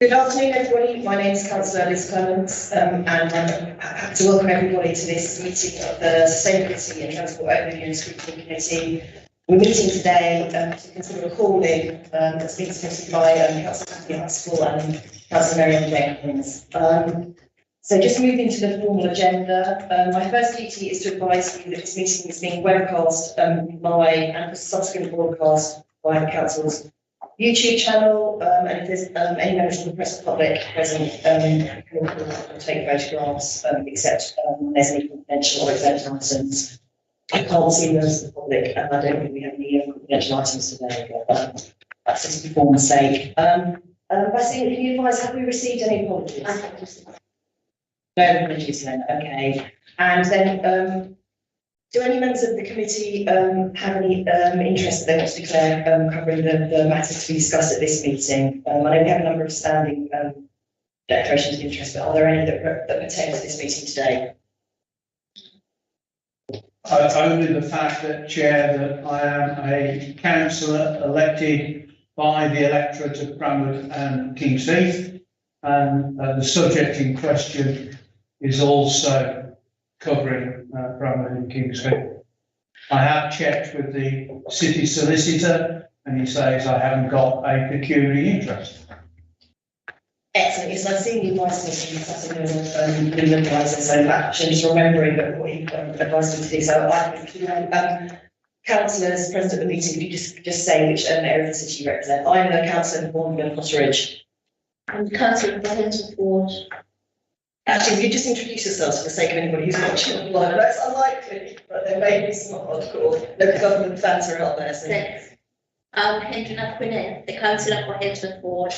Good afternoon, everybody. My name is Councillor Liz Clements, and I'm happy to welcome everybody to this meeting of the Sustainability and Transport Overview and Scrutiny Committee. We're meeting today to consider a call-in that's been submitted by Councillor Cathy Huxtable and Councillor Mary Jenkins. So just moving to the formal agenda, my first duty is to advise you that this meeting is being webcast live and for subsequent broadcast by the Council's YouTube channel, and if there's any members of the press or public present, can take photographs, except there's any confidential or exempt items. I can't see those of the public, and I don't think we have any confidential items today, but that's just a form's sake. Bassine, can you advise, have we received any apologies? No apologies then, okay. And then, do any members of the committee have any interest that they want to declare covering the matters to be discussed at this meeting? I know we have a number of standing declarations of interest, but are there any that pertain to this meeting today? Only the fact that, Chair, that I am a councillor elected by the electorate of Bramwood and King's Heath, and the subject in question is also covering Bramwood and King's Heath. I have checked with the city solicitor, and he says I haven't got a pecuniary interest. Excellent. Yes, I've seen the advice from the legal advisor, so actually just remembering that what he advised me to do. So I councillors present at the meeting, if you just say which area of the city you represent. I'm the councillor for Bournemouth and Potteridge. I'm councillor for Henderford. Actually, if you just introduce yourselves for the sake of anybody who's watching online, that's unlikely, but there may be some hardcore local government fans are out there. So. Hendrina Quinn, the councillor for Henderford.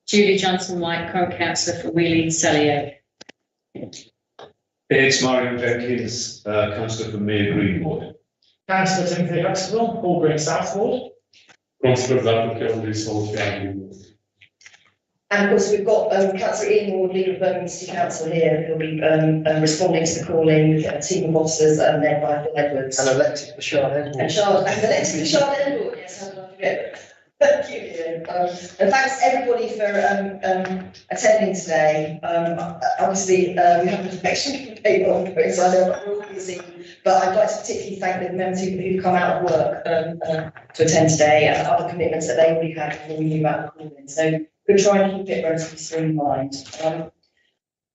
Julie Johnson-White, current councillor for Wheeling Selly. It's Marion Jenkins, councillor for Mere Greenwood. Councillor Timothy Huxtable, Paul Green Southwold. Councillor Applicant, Leasehold. And of course, we've got Councillor Ian Ward, leader of Birmingham City Council here, who'll be responding to the calling, with a team of officers led by Phil Edwards. And elected for Charlotte And elected for Charlotte Edward, yes, how did I forget? Thank you, Ian. And thanks everybody for attending today. Obviously, we have a perfection debate on because I know we're all busy, but I'd like to particularly thank the members who've come out of work to attend today and other commitments that they already had before we knew about the calling. So we'll try and keep it relatively streamlined.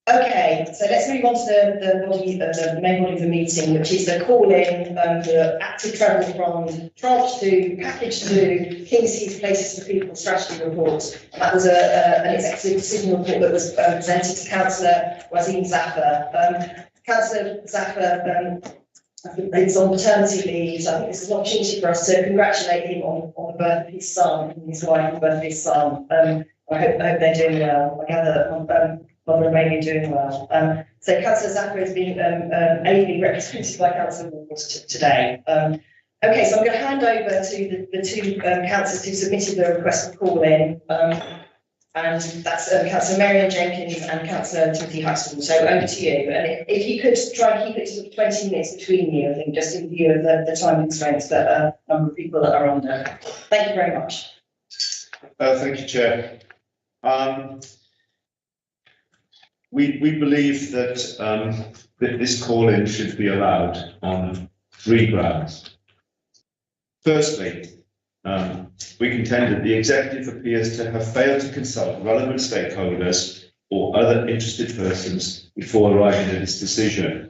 Okay, so let's move on to the main body of the meeting, which is the call-in the Active Travel Fund, Tranche 2, Package 2, King's Heath Places for People Strategy Report. That was an executive decision report that was presented to Councillor Wazim Zafar. Councillor Zafar is on maternity leave, so I think this is an opportunity for us to congratulate him on the birth of his son, and his wife on the birth of his son. I hope they're doing well. I gather that Mother and Baby are doing well. So Councillor Zafar has been ably represented by Councillor Ward today. Okay, so I'm going to hand over to the two councillors who submitted the request for call-in, and that's Councillor Marion Jenkins and Councillor Timothy Huxtable. So over to you. And if you could try and keep it to 20 minutes between you, I think, just in view of the time constraints that a number of people are under. Thank you very much. Thank you, Chair. We believe that this call-in should be allowed on 3 grounds. Firstly, we contend that the executive appears to have failed to consult relevant stakeholders or other interested persons before arriving at this decision.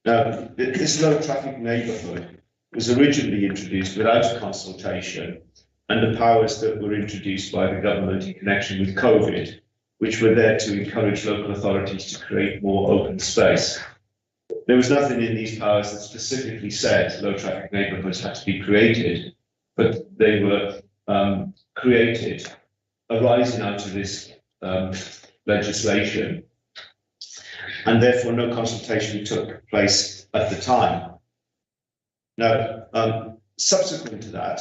Now, this low-traffic neighbourhood was originally introduced without a consultation and the powers that were introduced by the government in connection with COVID, which were there to encourage local authorities to create more open space. There was nothing in these powers that specifically said low-traffic neighbourhoods had to be created, but they were created arising out of this legislation, and therefore no consultation took place at the time. Now, subsequent to that,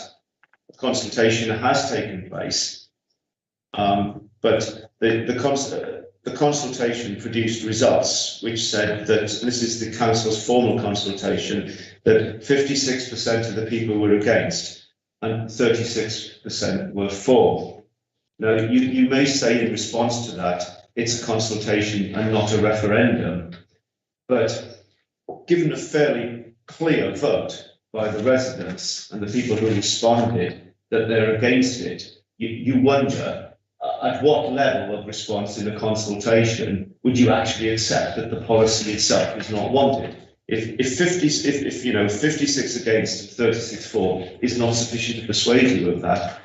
a consultation has taken place, but the consultation produced results which said that, this is the council's formal consultation, that 56% of the people were against and 36% were for. Now, you may say in response to that, it's a consultation and not a referendum, but given a fairly clear vote by the residents and the people who responded that they're against it, you wonder at what level of response in a consultation would you actually accept that the policy itself is not wanted? If 56 against 36 for is not sufficient to persuade you of that,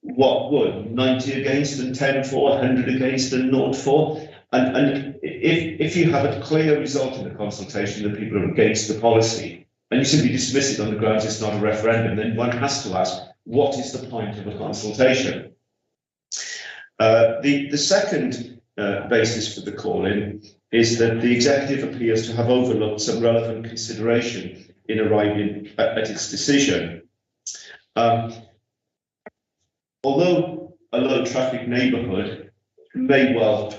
what would 90 against and 10 for, 100 against and 0 for? And if you have a clear result in the consultation that people are against the policy, and you simply dismiss it on the grounds it's not a referendum, then one has to ask, what is the point of a consultation? The second basis for the call-in is that the executive appears to have overlooked some relevant consideration in arriving at its decision. Although a low traffic neighbourhood may well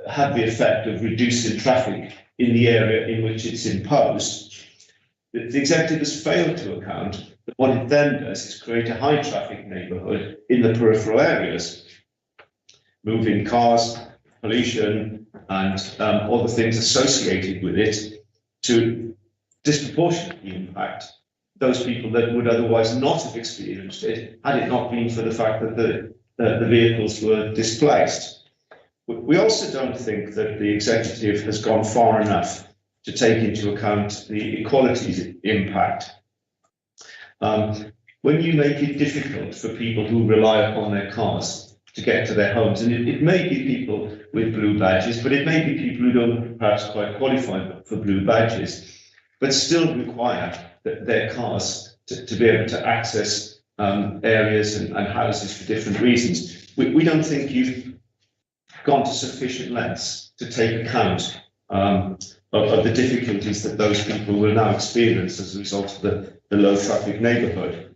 have the effect of reducing traffic in the area in which it's imposed, the executive has failed to account that what it then does is create a high traffic neighbourhood in the peripheral areas, moving cars, pollution, and all the things associated with it to disproportionately impact those people that would otherwise not have experienced it had it not been for the fact that the vehicles were displaced. We also don't think that the executive has gone far enough to take into account the equalities impact. When you make it difficult for people who rely upon their cars to get to their homes, and it may be people with blue badges, but it may be people who don't perhaps quite qualify for blue badges, but still require their cars to be able to access areas and houses for different reasons. We don't think you've gone to sufficient lengths to take account of the difficulties that those people will now experience as a result of the low traffic neighbourhood.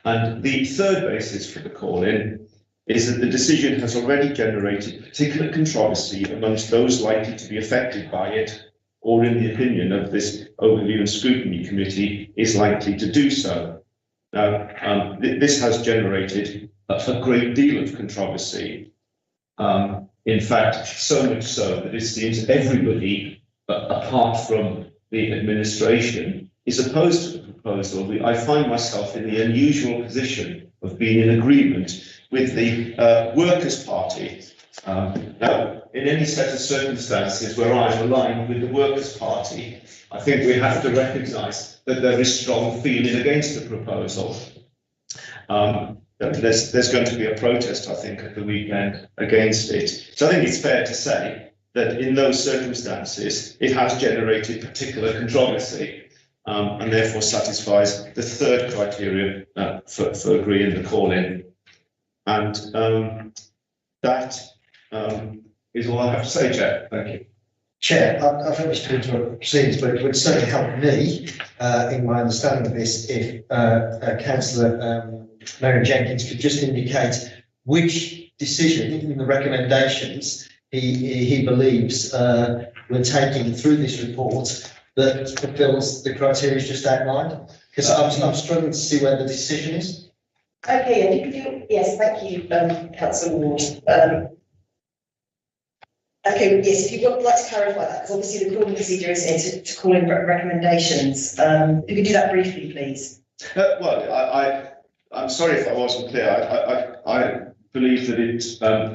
And the third basis for the call-in is that the decision has already generated particular controversy amongst those likely to be affected by it, or in the opinion of this Overview and Scrutiny Committee, is likely to do so. Now, this has generated a great deal of controversy. In fact, so much so that it seems everybody, apart from the administration, is opposed to the proposal. I find myself in the unusual position of being in agreement with the Workers' Party. Now, in any set of circumstances where I'm aligned with the Workers' Party, I think we have to recognise that there is strong feeling against the proposal. There's going to be a protest, I think, at the weekend against it. So I think it's fair to say that in those circumstances, it has generated particular controversy and therefore satisfies the third criteria for agreeing the call-in. And that is all I have to say, Chair. Thank you. Chair, I don't wish to interrupt proceedings, but it would certainly help me in my understanding of this if Councillor Mary Jenkins could just indicate which decision in the recommendations he believes we're taking through this report that fulfills the criteria just outlined, because I'm struggling to see where the decision is. Okay, if you could do, yes, thank you, Councillor Ward. Okay, yes, if you would like to clarify that, because obviously the calling procedure is here to call in recommendations. If you could do that briefly, please. Well, I'm sorry if I wasn't clear. I believe that it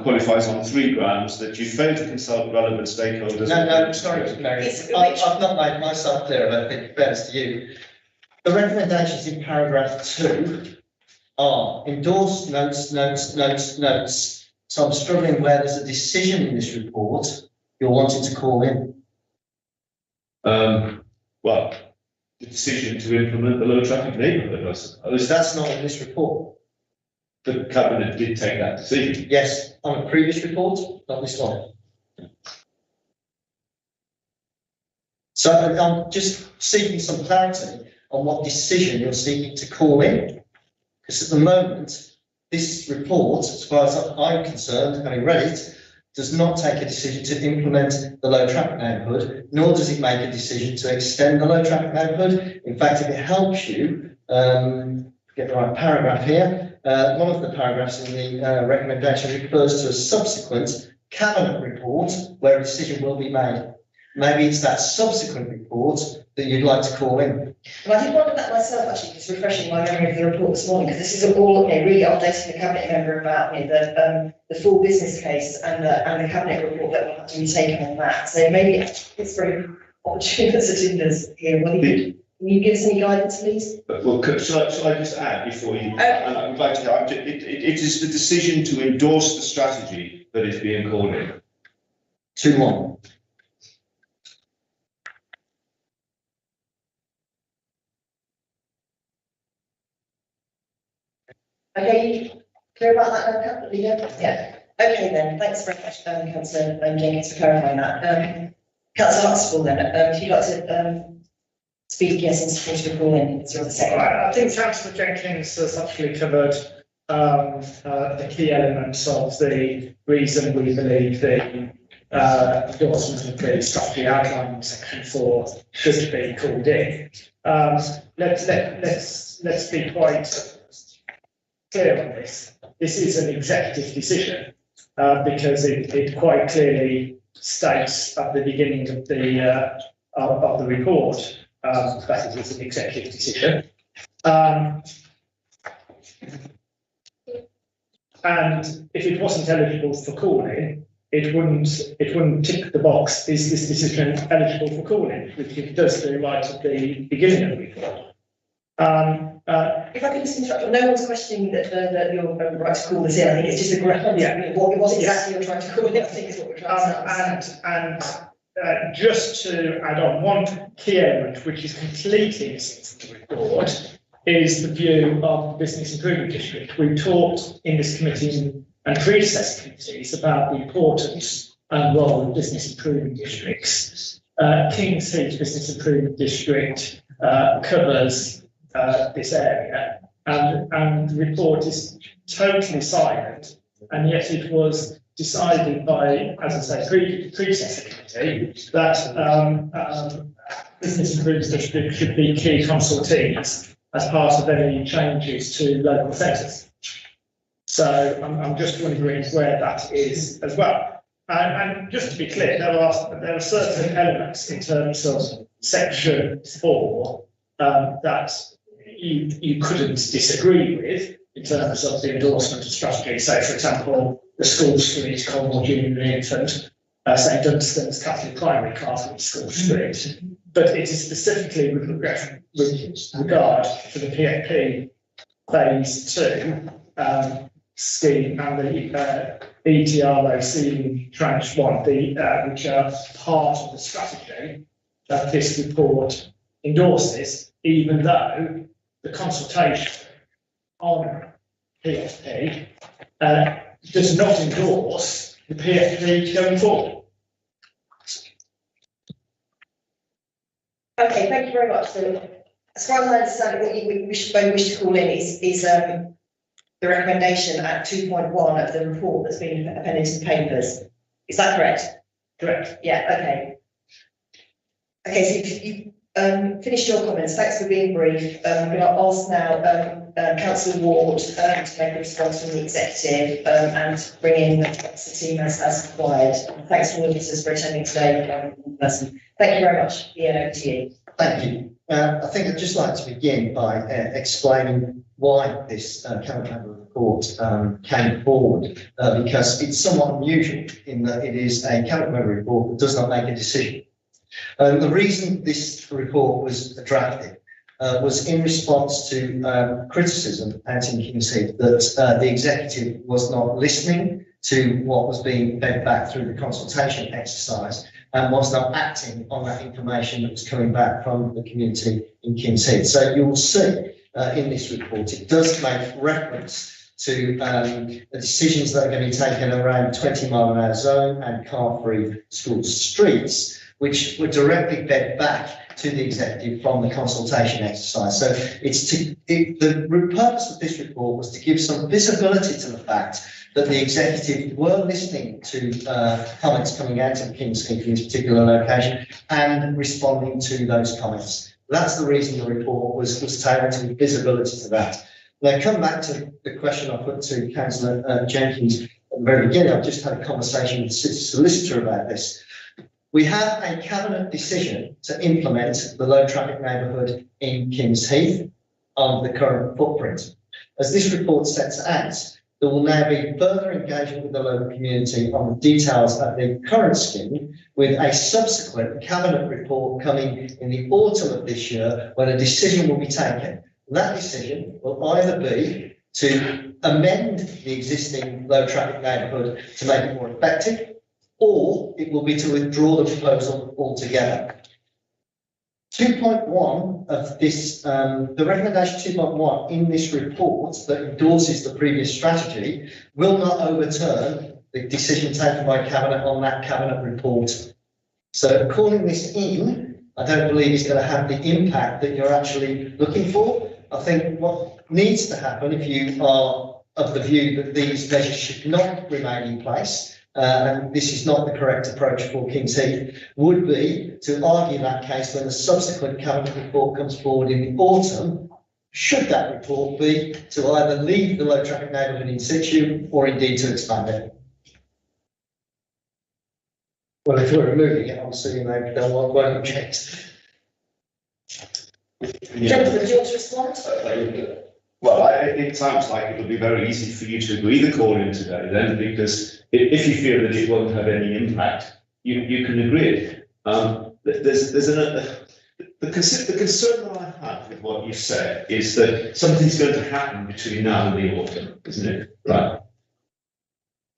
qualifies on 3 grounds: that you failed to consult relevant stakeholders. No, sorry, Mary. I've not made myself clear, and I think it fairness to you. The recommendations in paragraph 2 are endorsed notes. So I'm struggling where there's a decision in this report you're wanting to call in. Well, the decision to implement the low traffic neighbourhood, I suppose. That's not in this report. The Cabinet did take that decision. Yes, on a previous report, not this one. So I'm just seeking some clarity on what decision you're seeking to call in. Because at the moment, this report, as far as I'm concerned, having read it, does not take a decision to implement the low traffic neighbourhood, nor does it make a decision to extend the low traffic neighbourhood. In fact, if it helps you, get the right paragraph here. One of the paragraphs in the recommendation refers to a subsequent cabinet report where a decision will be made. Maybe it's that subsequent report that you'd like to call in. Well, I did wonder that myself, actually, just refreshing my memory of the report this morning, because this is all, really updating the cabinet member about, the full business case and the cabinet report that will have to be taken on that. So maybe it's very opportune as it is here. Can you give us any guidance, please? Well, shall I just add before you? And I would like to. It is the decision to endorse the strategy that is being called in. 2-1. Okay, you clear about that now, Leader? Yeah. Okay then, thanks very much, Councillor Jenkins, for clarifying that. Councillor Huxtable then, if you'd like to speak, yes, in support of the call in, sort of the second. Right, I think Councillor Jenkins has actually covered the key elements of the reason we believe the endorsement of the strategy outline in section 4 should be called in. Let's be quite clear on this. This is an executive decision because it quite clearly states at the beginning of the report that it is an executive decision. And if it wasn't eligible for calling, it wouldn't tick the box, is this decision eligible for calling, which it does do right at the beginning of the report. If I can just interrupt, no one's questioning that you're right to call this in. I think it's just a ground. Yeah. What exactly you're trying to call it, I think is what we're trying to understand. Just to add on, one key element which is completely missing from the report is the view of the Business Improvement District. We talked in this committee and predecessor committees about the importance and role of business improvement districts. Kings Heath Business Improvement District covers this area, and the report is totally silent, and yet it was decided by, as I say, predecessor committee that Business Improvement District should be key consultees as part of any changes to local centres. So I'm just wondering where that is as well. And just to be clear, there are certain elements in terms of section 4 that you couldn't disagree with in terms of the endorsement of strategy. So, for example, the School Street, Colmore Junior and Infant, St Dunstan's Catholic Primary, Catholic School Street. But it is specifically with regard to the PFP Phase 2 scheme and the ETRO Ceiling Tranche 1, which are part of the strategy that this report endorses, even though the consultation on PFP does not endorse the PFP going forward. Okay, thank you very much. So, as far as I understand it, what we should both wish to call in is the recommendation at 2.1 of the report that's been appended to the papers. Is that correct? Correct. Yeah, okay. Okay, so you've finished your comments. Thanks for being brief. I'm going to ask now Councillor Ward to make a response from the executive and bring in the team as required. Thanks to all of us for attending today in person. Thank you very much. Ian, over to you. Thank you. I think I'd just like to begin by explaining why this cabinet member report came forward, because it's somewhat unusual in that it is a cabinet member report that does not make a decision. The reason this report was drafted was in response to criticism out in Kings Heath that the executive was not listening to what was being fed back through the consultation exercise and was not acting on that information that was coming back from the community in Kings Heath. So you'll see in this report, it does make reference to the decisions that are going to be taken around 20-mile-an-hour zone and car-free school streets, which were directly fed back to the executive from the consultation exercise. So the purpose of this report was to give some visibility to the fact that the executive were listening to comments coming out of Kings Heath in this particular location and responding to those comments. That's the reason the report was tailored to give visibility to that. Now, come back to the question I put to Councillor Jenkins at the very beginning. I've just had a conversation with the solicitor about this. We have a cabinet decision to implement the low traffic neighbourhood in Kings Heath on the current footprint. As this report sets out, there will now be further engagement with the local community on the details of the current scheme, with a subsequent cabinet report coming in the autumn of this year when a decision will be taken. That decision will either be to amend the existing low traffic neighbourhood to make it more effective, or it will be to withdraw the proposal altogether. 2.1 of this, the recommendation 2.1 in this report that endorses the previous strategy will not overturn the decision taken by Cabinet on that Cabinet report. So calling this in, I don't believe is going to have the impact that you're actually looking for. I think what needs to happen, if you are of the view that these measures should not remain in place, and this is not the correct approach for Kings Heath, would be to argue that case when the subsequent cabinet report comes forward in the autumn, should that report be to either leave the low traffic neighbourhood in situ or indeed to expand it. Well, if we're removing it, obviously you won't object. Gentlemen, do you want to respond? Well, it sounds like it would be very easy for you to agree the call in today then, because if you feel that it won't have any impact, you can agree it. The concern that I have with what you said is that something's going to happen between now and the autumn, isn't it? Right.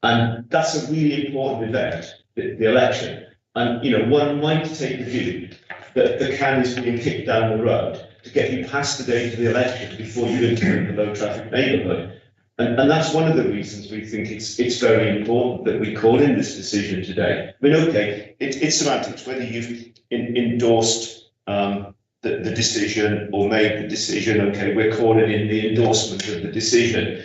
And that's a really important event, the election. And, you know, one might take the view that the can is being kicked down the road to get you past the date of the election before you enter the low traffic neighbourhood. And that's one of the reasons we think it's very important that we call in this decision today. I mean, okay, it's semantics, whether you've endorsed the decision or made the decision, okay, we're calling in the endorsement of the decision.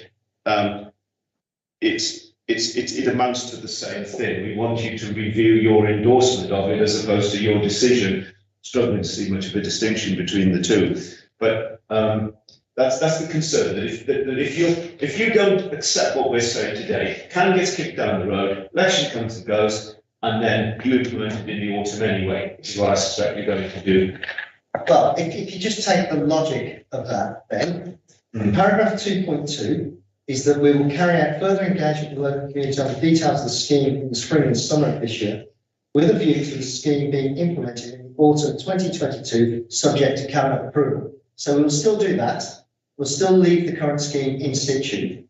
It amounts to the same thing. We want you to review your endorsement of it as opposed to your decision. Struggling to see much of a distinction between the two, but that's the concern, that if you don't accept what we're saying today, can gets kicked down the road, election comes and goes, and then you implement it in the autumn anyway, which is what I suspect you're going to do. Well, if you just take the logic of that, then paragraph 2.2 is that we will carry out further engagement with the local community on the details of the scheme in the spring and summer of this year, with a view to the scheme being implemented in autumn 2022, subject to cabinet approval. So we'll still do that. We'll still leave the current scheme in situ.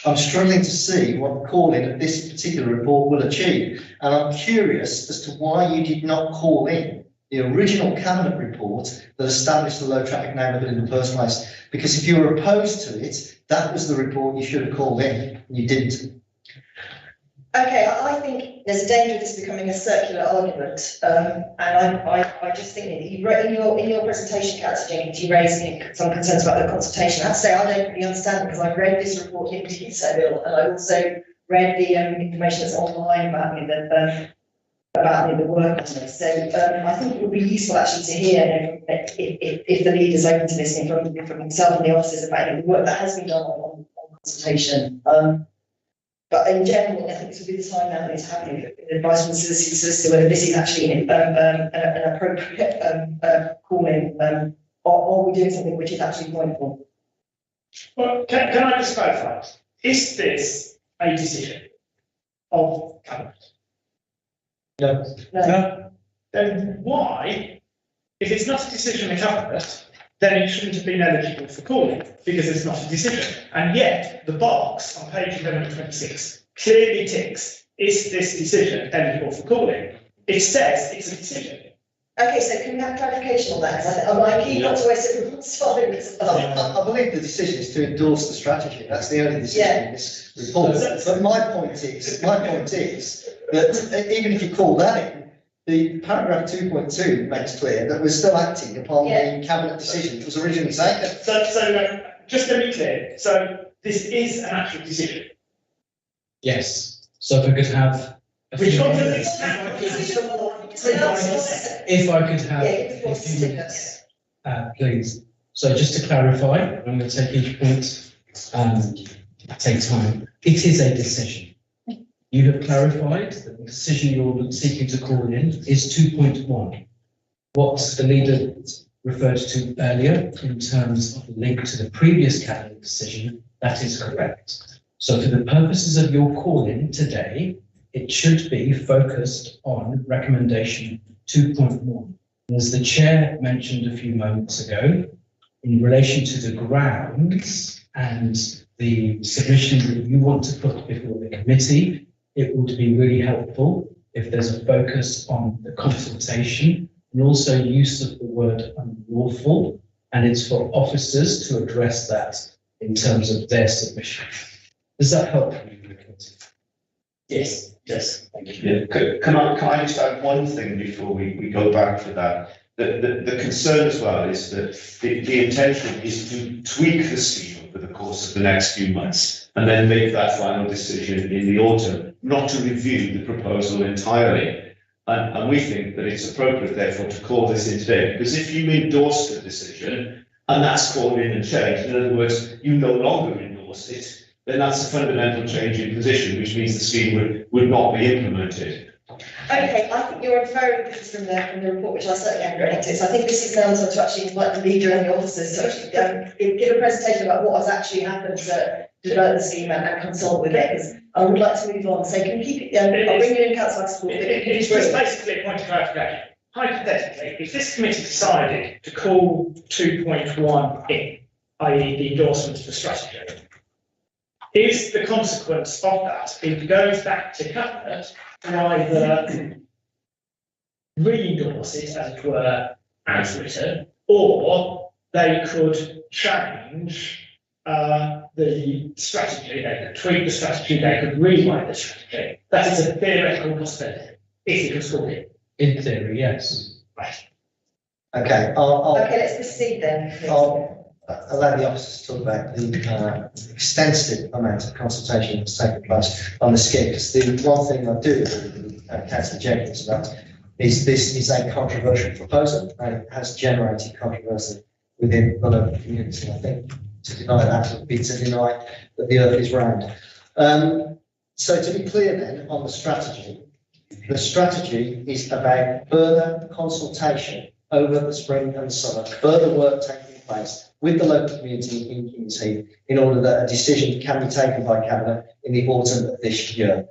I'm struggling to see what the call-in of this particular report will achieve. And I'm curious as to why you did not call in the original cabinet report that established the low traffic neighbourhood in the first place. Because if you were opposed to it, that was the report you should have called in, and you didn't. Okay, I think there's a danger of this becoming a circular argument, and I just think that in your presentation, Councillor Jenkins, you raised some concerns about the consultation. I have to say I don't really understand it because I've read this report in detail, and I also read the information that's online about the work on this. So I think it would be useful actually to hear if the leader's open to listening from himself and the officers about the work that has been done on consultation. But in general, I think this will be the time now that it's happening. Advice from the solicitor whether this is actually an appropriate calling, or are we doing something which is actually pointful? Well, can I just clarify? Is this a decision of cabinet? No. No. Then why, if it's not a decision of cabinet, then it shouldn't have been eligible for calling because it's not a decision. And yet the box on page 1126 clearly ticks, is this decision eligible for calling? It says it's a decision. Okay, so can we have clarification on that? I keep not to waste everyone's time. I believe the decision is to endorse the strategy. That's the only decision in this report. But my point is that even if you call that in, the paragraph 2.2 makes clear that we're still acting upon the cabinet decision that was originally taken. So just to be clear, so this is an actual decision. Yes. So if I could have a few minutes, if I could have a few minutes, please. So just to clarify, I'm going to take each point, take time. It is a decision. You have clarified that the decision you're seeking to call in is 2.1. What the leader referred to earlier in terms of the link to the previous cabinet decision, that is correct. So for the purposes of your call-in today, it should be focused on recommendation 2.1. As the chair mentioned a few moments ago, in relation to the grounds and the submission that you want to put before the committee, it would be really helpful if there's a focus on the consultation and also use of the word unlawful, and it's for officers to address that in terms of their submission. Does that help you, committee? Yes, thank you. Can I just add one thing before we go back to that? The concern as well is that the intention is to tweak the scheme over the course of the next few months and then make that final decision in the autumn, not to review the proposal entirely. And we think that it's appropriate, therefore, to call this in today, because if you endorse the decision and that's called in and changed, in other words, you no longer endorse it, then that's a fundamental change in position, which means the scheme would not be implemented. Okay, I think you're inferring this from the report, which I certainly haven't read it. So I think this is now to actually invite the leader and the officers to actually give a presentation about what has actually happened to develop the scheme and consult with it, because I would like to move on. So can you keep it, I'll bring you in, Councillor Support. It's just basically a point of clarification. Hypothetically, if this committee decided to call 2.1 in, i.e. the endorsement of the strategy, is the consequence of that, if it goes back to cabinet, to either re-endorse it, as it were, as written, or they could change the strategy, they could tweak the strategy, they could rewrite the strategy. That is a theoretical possibility, if it was called in. In theory, yes. Right. Okay, I'll Okay, let's proceed then. I'll allow the officers to talk about the extensive amount of consultation that's taken place on the scheme. Because the one thing I do agree with Councillor Jenkins about is this is a controversial proposal and it has generated controversy within the local community. I think to deny that would be to deny that the earth is round. So to be clear then on the strategy is about further consultation over the spring and summer, further work taking place with the local community in Kings Heath in order that a decision can be taken by Cabinet in the autumn of this year.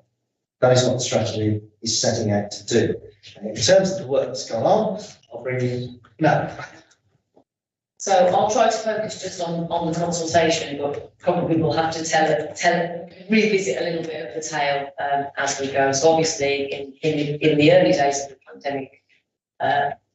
That is what the strategy is setting out to do. And in terms of the work that's gone on, I'll bring you, no. So I'll try to focus just on the consultation, but probably we'll have to revisit a little bit of the tale as we go. So obviously in the early days of the pandemic,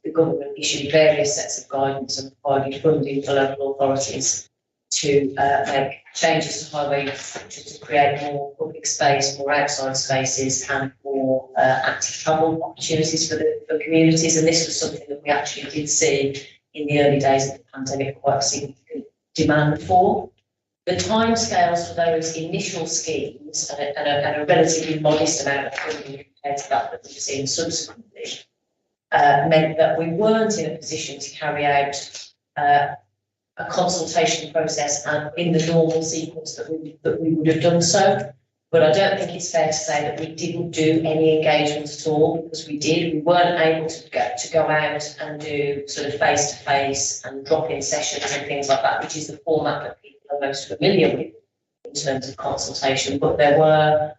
the government issued various sets of guidance and provided funding for local authorities to make changes to highway infrastructure to create more public space, more outside spaces and more active travel opportunities for communities. And this was something that we actually did see in the early days of the pandemic quite a significant demand for. The timescales for those initial schemes and a relatively modest amount of funding compared to that we've seen subsequently meant that we weren't in a position to carry out a consultation process and in the normal sequence that we would have done so. But I don't think it's fair to say that we didn't do any engagement at all, because we did. We weren't able to go out and do sort of face-to-face and drop-in sessions and things like that, which is the format that people are most familiar with in terms of consultation. But there were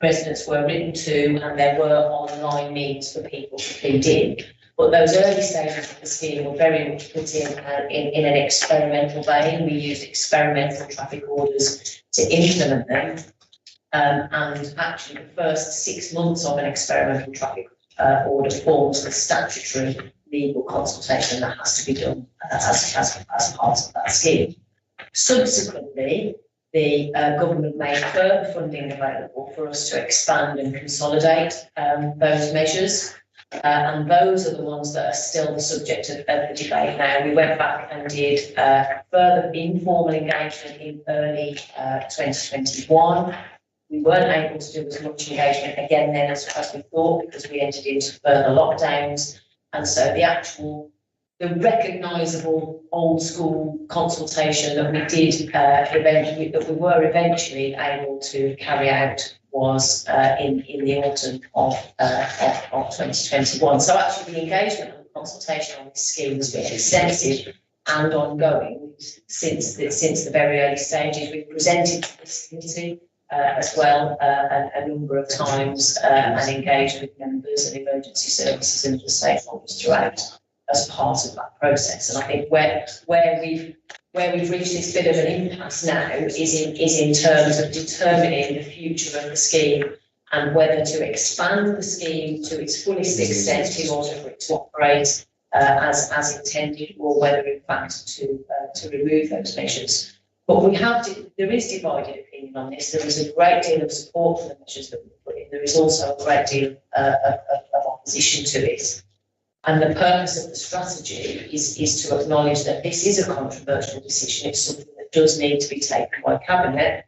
residents were written to, and there were online means for people to feed in. But those early stages of the scheme were very much put in an experimental vein. We used experimental traffic orders to implement them. And actually the first 6 months of an experimental traffic order forms the statutory legal consultation that has to be done as part of that scheme. Subsequently, the government made further funding available for us to expand and consolidate those measures. And those are the ones that are still the subject of the debate now. We went back and did further informal engagement in early 2021. We weren't able to do as much engagement again then as we thought, because we entered into further lockdowns. And so the recognisable old school consultation that we did eventually, that we were eventually able to carry out was in the autumn of 2021. So actually the engagement and consultation on this scheme has been extensive and ongoing since the very early stages. We've presented to this committee as well a number of times and engaged with members and emergency services and the stakeholders throughout as part of that process. And I think where we've reached this bit of an impasse now is in terms of determining the future of the scheme and whether to expand the scheme to its fullest extent in order for it to operate as intended, or whether in fact to remove those measures. But there is divided opinion on this. There is a great deal of support for the measures that we put in. There is also a great deal of opposition to it. And the purpose of the strategy is to acknowledge that this is a controversial decision. It's something that does need to be taken by Cabinet.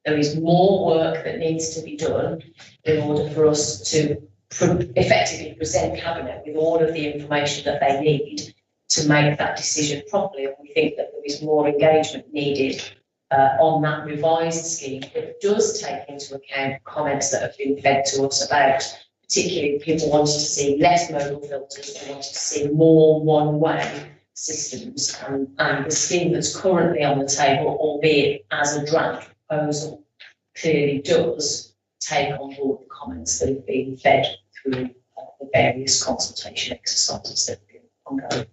There is more work that needs to be done in order for us to effectively present Cabinet with all of the information that they need to make that decision properly. And we think that there is more engagement needed on that revised scheme that does take into account comments that have been fed to us about particularly people wanted to see less modal filters, they wanted to see more one-way systems, and the scheme that's currently on the table, albeit as a draft proposal, clearly does take on board the comments that have been fed through the various consultation exercises that have been ongoing.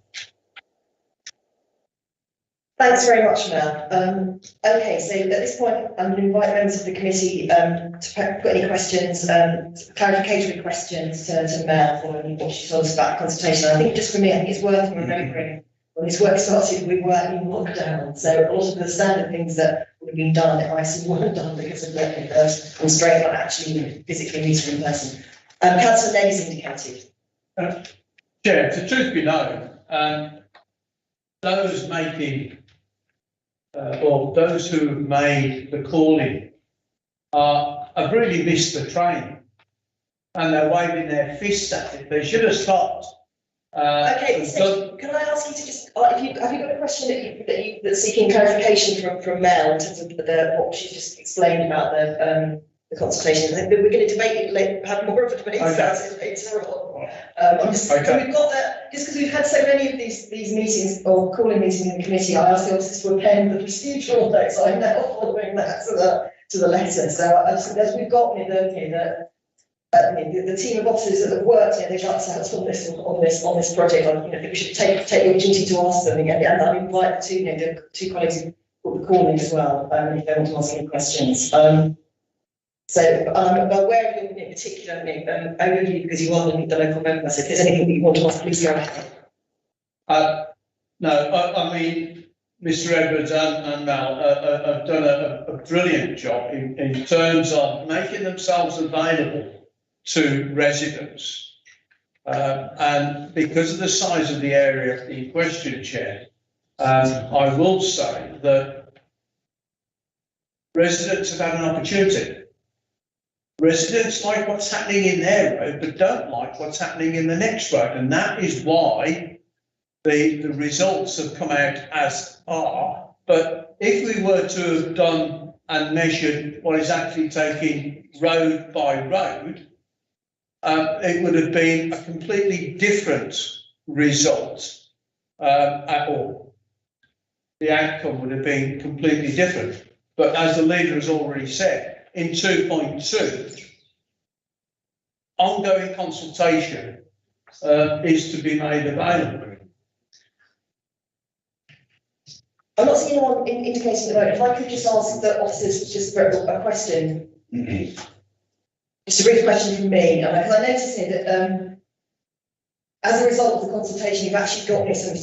Thanks very much, Mel. Okay, so at this point, I'm going to invite members of the committee to put any questions, clarificatory questions to Mel following what she told us about consultation. I think just for me, I think it's worth remembering when this work started, we were in lockdown. So a lot of the standard things that would have been done at IC weren't done because of the constraint on actually physically meeting in person. Councillor Legge's indicated. Chair, the truth be known, those making or those who have made the calling have really missed the train, and they're waving their fists at it. They should have stopped. Okay, so can I ask you to just, have you got a question that's seeking clarification from Mel in terms of what she just explained about the consultation? I think we're going to debate it later, have more of a debate about it later on. So we've got that, just because we've had so many of these meetings or calling meetings in the committee, I asked the officers to append the procedural notes. I'm now following that to the letter. So as we've got the team of officers that have worked, they've got us on this project. I think we should take the opportunity to ask them again, and I'll invite the two colleagues who put the call in as well, if they want to ask any questions. So I'm aware of your particular overview because you are the local member. So if there's anything that you want to ask, please go ahead. No, I mean, Mr. Edwards and Mel have done a brilliant job in terms of making themselves available to residents. And because of the size of the area in question, Chair, I will say that residents have had an opportunity. Residents like what's happening in their road, but don't like what's happening in the next road. And that is why the results have come out as are. But if we were to have done and measured what is actually taking road by road, it would have been a completely different result at all. The outcome would have been completely different. But as the leader has already said, in 2.2, ongoing consultation is to be made available. I'm not seeing anyone indicating the vote. If I could just ask the officers just for a question. Just a brief question from me, because I noticed here that as a result of the consultation, you've actually got me some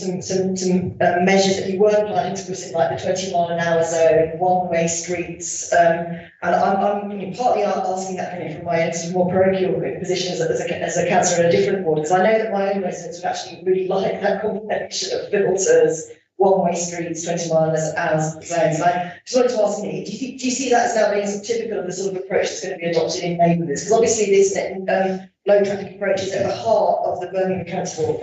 measures that you weren't planning to put in, like the 20-mile-an-hour zone, one-way streets, and I'm partly asking that from my own sort of more parochial position as a councillor in a different ward, because I know that my own residents would actually really like that combination of filters, one-way streets, 20-mile-an-hour zones. And I just wanted to ask you, do you see that as now being sort of typical of the sort of approach that's going to be adopted in neighbourhoods? Because obviously this low traffic approach is at the heart of the Birmingham Council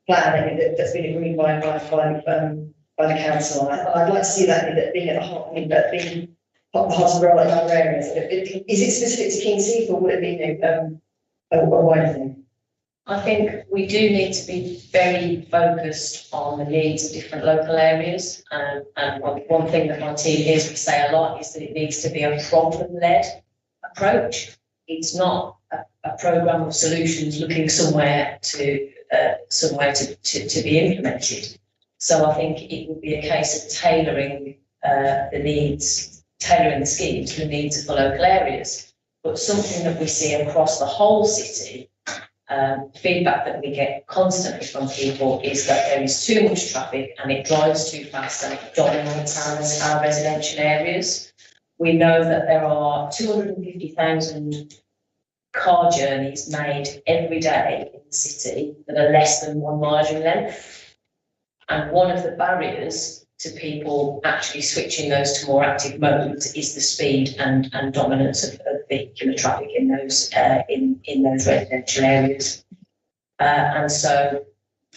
plan that's been agreed by the council. I'd like to see that being at the heart, being at the heart of the role in other areas. Is it specific to King's Heath, or would it be a wider thing? I think we do need to be very focused on the needs of different local areas. And one thing that my team hears me say a lot is that it needs to be a problem-led approach. It's not a programme of solutions looking somewhere to be implemented. So I think it would be a case of tailoring the scheme to the needs of the local areas. But something that we see across the whole city, feedback that we get constantly from people is that there is too much traffic and it drives too fast and it dominates our residential areas. We know that there are 250,000 car journeys made every day in the city that are less than 1 mile in length. And one of the barriers to people actually switching those to more active modes is the speed and dominance of vehicular traffic in those residential areas. And so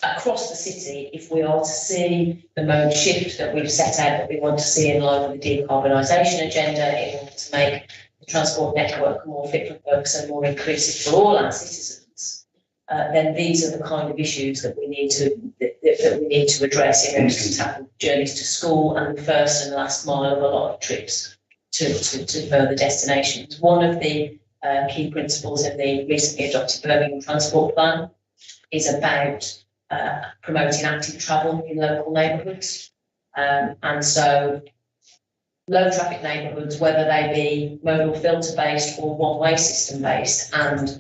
across the city, if we are to see the mode shift that we've set out that we want to see in line with the decarbonisation agenda in order to make the transport network more fit for purpose and more inclusive for all our citizens, then these are the kind of issues that we need to address in order to tackle journeys to school and the first and last mile of a lot of trips to further destinations. One of the key principles in the recently adopted Birmingham Transport Plan is about promoting active travel in local neighbourhoods. And so low traffic neighbourhoods, whether they be modal filter based or one-way system based, and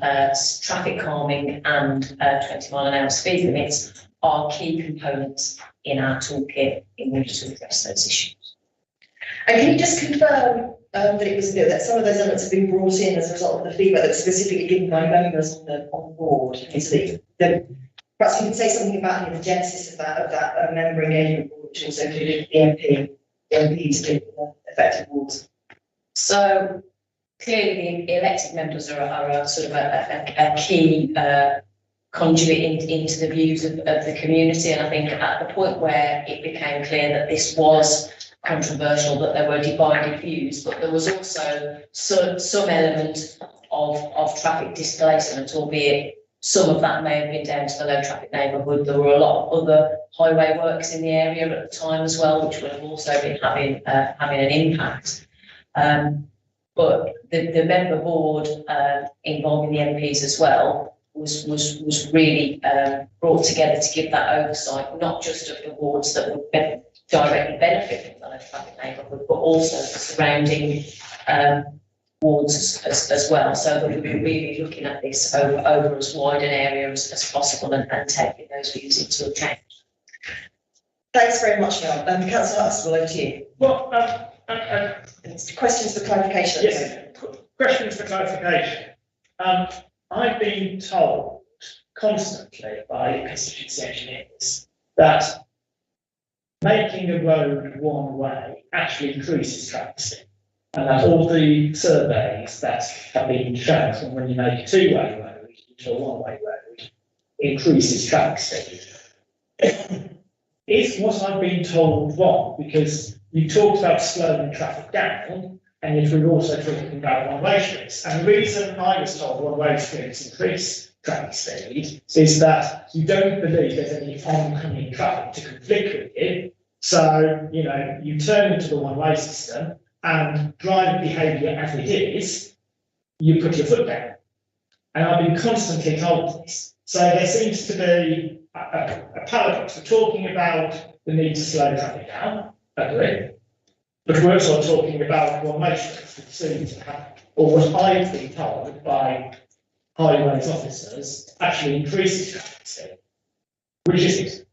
traffic calming and 20 mile an hour speed limits are key components in our toolkit in order to address those issues. And can you just confirm that some of those elements have been brought in as a result of the feedback that was specifically given by members on the board? Perhaps you could say something about the genesis of that member engagement board, which also included the MPs to effective boards. So clearly the elected members are a sort of a key conduit into the views of the community, and I think at the point where it became clear that this was controversial, that there were divided views, but there was also some element of traffic displacement, albeit some of that may have been down to the low traffic neighbourhood. There were a lot of other highway works in the area at the time as well, which would have also been having an impact. But the member board involving the MPs as well was really brought together to give that oversight, not just of the wards that would directly benefit from the low traffic neighbourhood, but also the surrounding wards as well, so that we were really looking at this over as wide an area as possible and taking those views into account. Thanks very much, Mel. Councillor Huxtable, over to you. Well, Questions for clarification? yes, questions for clarification. I've been told constantly by constituency engineers that making a road one way actually increases traffic speed. And that all the surveys that have been shown from when you make a two-way road to a one-way road increases traffic speed. Is what I've been told wrong? Because you talked about slowing traffic down, and yet we're also talking about one-way streets. And the reason I was told one-way streets increase traffic speed is that you don't believe there's any oncoming traffic to conflict with you. So, you turn into the one-way system, and driving behaviour as it is, you put your foot down. And I've been constantly told this. So there seems to be a paradox. We're talking about the need to slow traffic down, agree. But we're also talking about one-way streets, which seems to have, or what I've been told by highways officers, actually increases traffic speed. Which is it?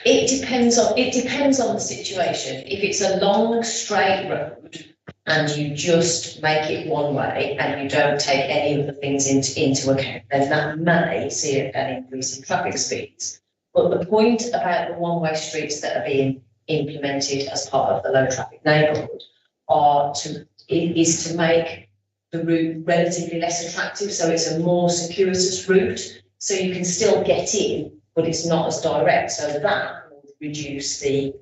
It depends on the situation. If it's a long straight road and you just make it one way and you don't take any of the things into account, then that may see an increase in traffic speeds. But the point about the one-way streets that are being implemented as part of the low traffic neighbourhood is to make the route relatively less attractive, so it's a more circuitous route, so you can still get in but it's not as direct, so that would reduce the,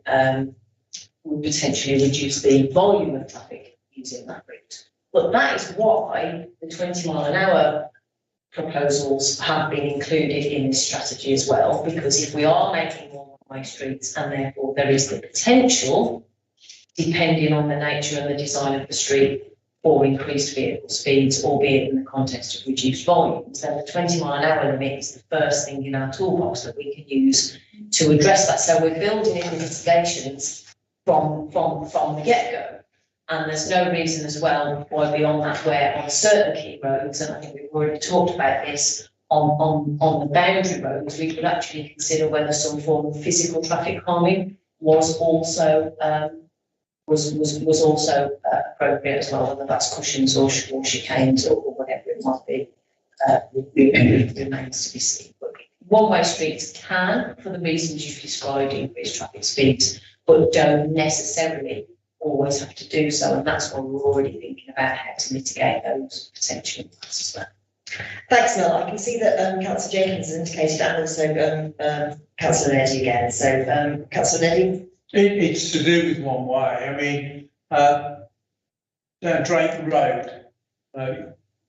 would potentially reduce the volume of traffic using that route. But that is why the 20 mile an hour proposals have been included in this strategy as well, because if we are making more one-way streets and therefore there is the potential, depending on the nature and the design of the street, for increased vehicle speeds, albeit in the context of reduced volumes, then the 20 mile an hour limit is the first thing in our toolbox that we can use to address that. So we're building in mitigations from the get-go. And there's no reason as well why beyond that, where on certain key roads, and I think we've already talked about this, on the boundary roads, we could actually consider whether some form of physical traffic calming was also appropriate as well, whether that's cushions or chicanes or whatever it might be. Remains to be seen. But one-way streets can, for the reasons you've described, increase traffic speeds, but don't necessarily always have to do so, and that's why we're already thinking about how to mitigate those potential impacts as well. Thanks, Mel. I can see that Councillor Jenkins has indicated, and also Councillor Neddy again. So, Councillor Neddy. It's to do with one way. I mean, down Drayton Road,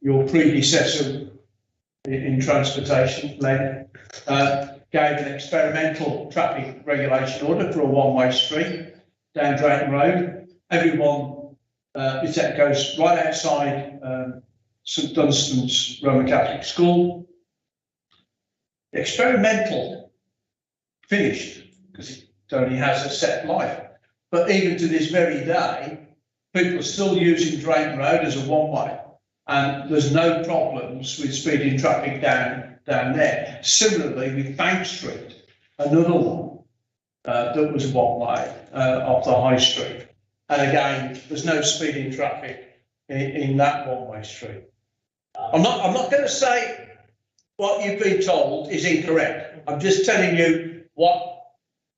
your predecessor in transportation, Len, gave an experimental traffic regulation order for a one-way street down Drayton Road. Everyone, it goes right outside St Dunstan's Roman Catholic School. The experimental finished because it only has a set life. But even to this very day, people are still using Drayton Road as a one-way, and there's no problems with speeding traffic down there. Similarly with Bank Street, another one that was one-way off the High Street. And again, there's no speeding traffic in that one-way street. I'm not going to say what you've been told is incorrect. I'm just telling you what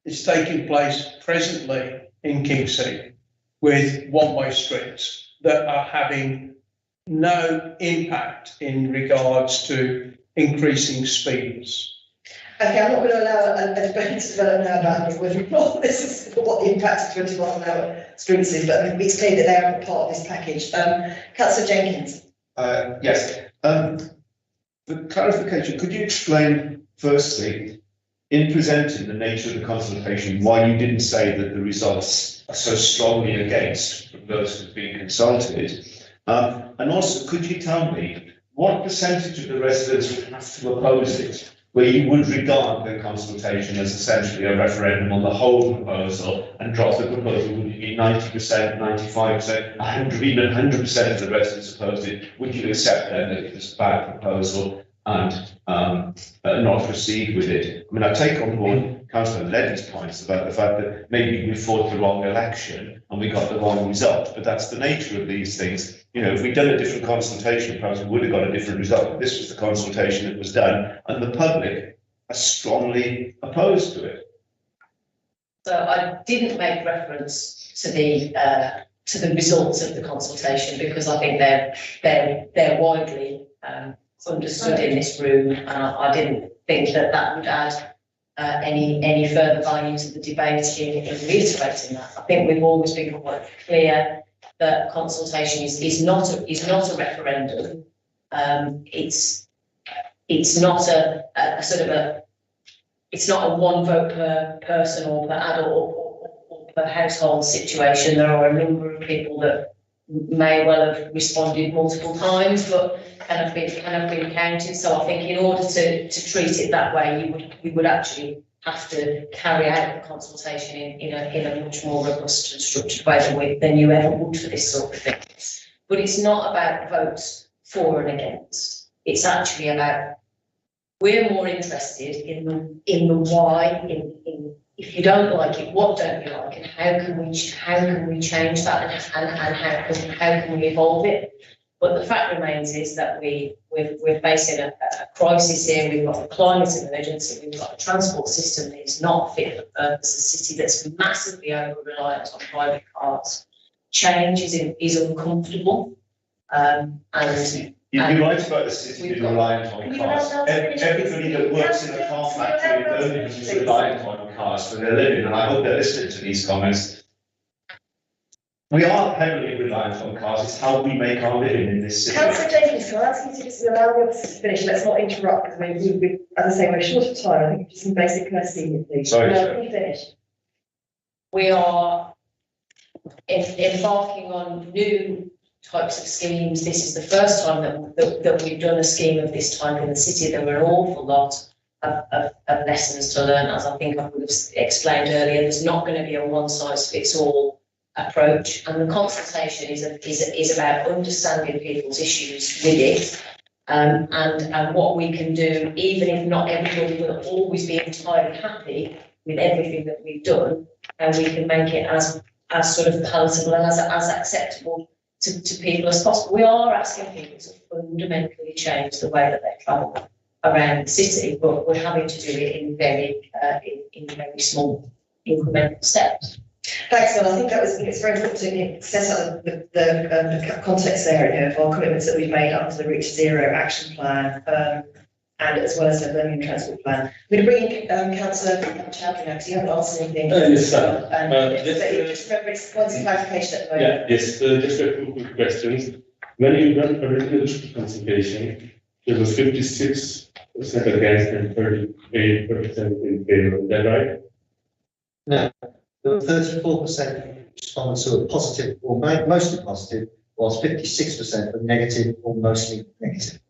is taking place presently in King's with one-way streets that are having no impact in regards to increasing speeds. Okay, I'm not going to allow a debate to develop now about whether or not this is what the impact of 20 mile an hour streets is, but it's clear that they are part of this package. Councillor Jenkins. Yes. For clarification, could you explain firstly, in presenting the nature of the consultation, why you didn't say that the results are so strongly against from those who've been consulted? And also, could you tell me what percentage of the residents would have to oppose it, where you would regard the consultation as essentially a referendum on the whole proposal and drop the proposal? Would it be 90%, 95%, 100, even 100% of the residents opposed it? Would you accept then that it was a bad proposal and not proceed with it? I mean, I take on board Councillor Leddy's points about the fact that maybe we fought the wrong election and we got the wrong result, but that's the nature of these things. You know, if we'd done a different consultation, perhaps we would have got a different result. But this was the consultation that was done, and the public are strongly opposed to it. So I didn't make reference to the results of the consultation because I think they're widely understood in this room, and I didn't think that would add any further value to the debate in reiterating that. I think we've always been quite clear that consultation is not a referendum. It's not a sort of it's not a one vote per person or per adult or per household situation. There are a number of people that may well have responded multiple times, but kind of been counted. So I think in order to treat it that way, you would actually have to carry out the consultation in a much more robust and structured way than you ever would for this sort of thing. But it's not about votes for and against. It's actually about, we're more interested in the why, in if you don't like it, what don't you like, and how can we change that, and how can we evolve it. But the fact remains is that we're facing a crisis here. We've got a climate emergency. We've got a transport system that is not fit for purpose. A city that's massively over reliant on private cars. Change is uncomfortable. And You're right about the city being reliant on Can you cars. allow us to finish? Everybody that works in a car factory in Birmingham is reliant on cars for their living, and I hope they're listening to these comments. We are heavily reliant on cars, it's how we make our living in this city. Councillor Jenkins, can I ask you to just allow the officers to finish? Let's not interrupt, because as I say, we're short of time. I think just some basic courtesy, please. Sorry, No, sir. can you finish? we are embarking on new types of schemes. This is the first time that we've done a scheme of this type in the city. There were an awful lot of lessons to learn, as I think I would have explained earlier. There's not going to be a one-size-fits-all approach, and the consultation is about understanding people's issues with it, and what we can do, even if not everybody will always be entirely happy with everything that we've done, and we can make it as sort of palatable and as acceptable to people as possible. We are asking people to fundamentally change the way that they travel around the city, but we're having to do it in very small incremental steps. Thanks, Phil. I think it's very important to set out the context there of our commitments that we've made under the Reach Zero action plan, and as well as the Birmingham Transport Plan. I'm going to bring in Councillor Chowdhury now, because you haven't answered anything. Yes, sir. Just remember, it's points of clarification at the moment. Yeah, yes, just a few quick questions. When you done original consultation, there was 56% against and 38% in favor, is that right? No, there were 34% responded to a positive or mostly positive, whilst 56% were negative or mostly negative.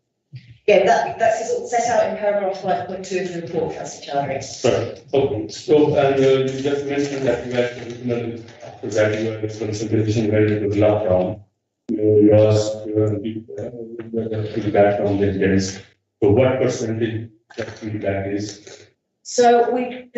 Yeah, that's sort of set out in paragraph 5.2 of the report, Councillor Chowdhury. Sorry, okay, so, and you just mentioned that you had original, after that you had a consultation where it was lockdown. You asked the feedback from the residents. So what percentage of feedback is? So when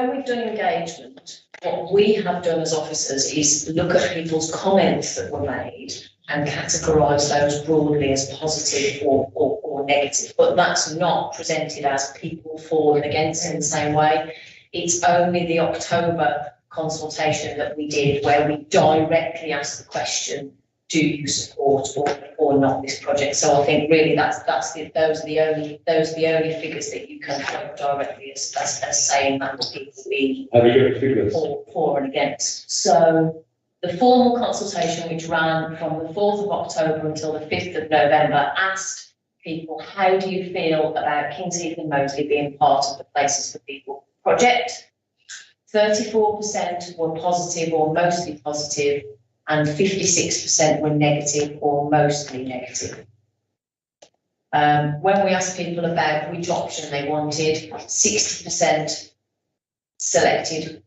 we've done engagement, what we have done as officers is look at people's comments that were made and categorise those broadly as positive or negative. But that's not presented as people for and against in the same way. It's only the October consultation that we did where we directly asked the question, do you support or not this project? So I think really those are the only figures that you can quote directly as saying that people be Have you got figures? for and against. So the formal consultation, which ran from the 4th of October until the 5th of November, asked people, how do you feel about Kings Heath and Moseley being part of the Places for People project? 34% were positive or mostly positive, and 56% were negative or mostly negative. When we asked people about which option they wanted, 60% selected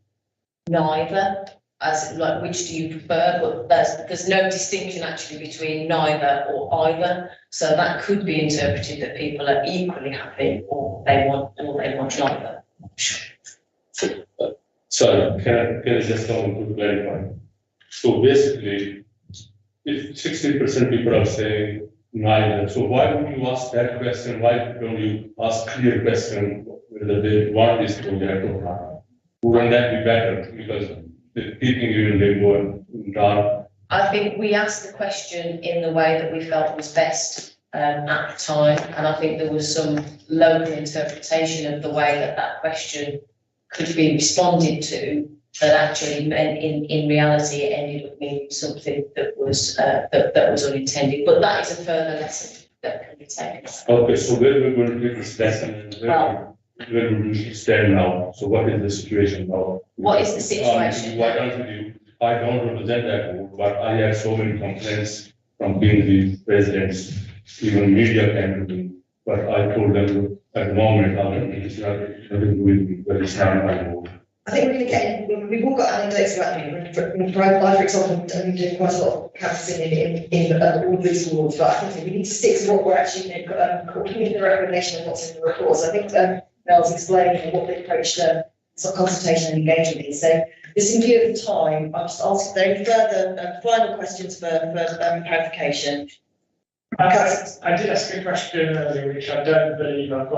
neither, as like which do you prefer, but there's no distinction actually between neither or either, so that could be interpreted that people are equally happy or they want neither. Sorry, can I just want to clarify? So basically, if 60% people are saying neither, so why don't you ask that question? Why don't you ask clear question whether they want this project or not? Wouldn't that be better? Because the people even they go dark. I think we asked the question in the way that we felt was best at the time, and I think there was some local interpretation of the way that question could be responded to that actually meant in reality it ended up meaning something that was unintended. But that is a further lesson that can be taken. Okay, so where we're going to take this lesson and where do we stand now? So what is the situation now? What is the situation? Why don't you? I don't represent that group, but I have so many complaints from Kingsley residents, even media came to me. But I told them at the moment, it's not nothing to do with me, but it's not my board. I think we're going to get, we've all got anecdotes about me. For example, did quite a lot of canvassing in all these awards, but I think we need to stick to what we're actually calling the recommendation and what's in the report. So I think Mel's explained what the approach to sort of consultation and engagement is. So just in view of the time, I'll just ask if there are any further final questions for clarification. I did ask a question earlier, which I don't believe have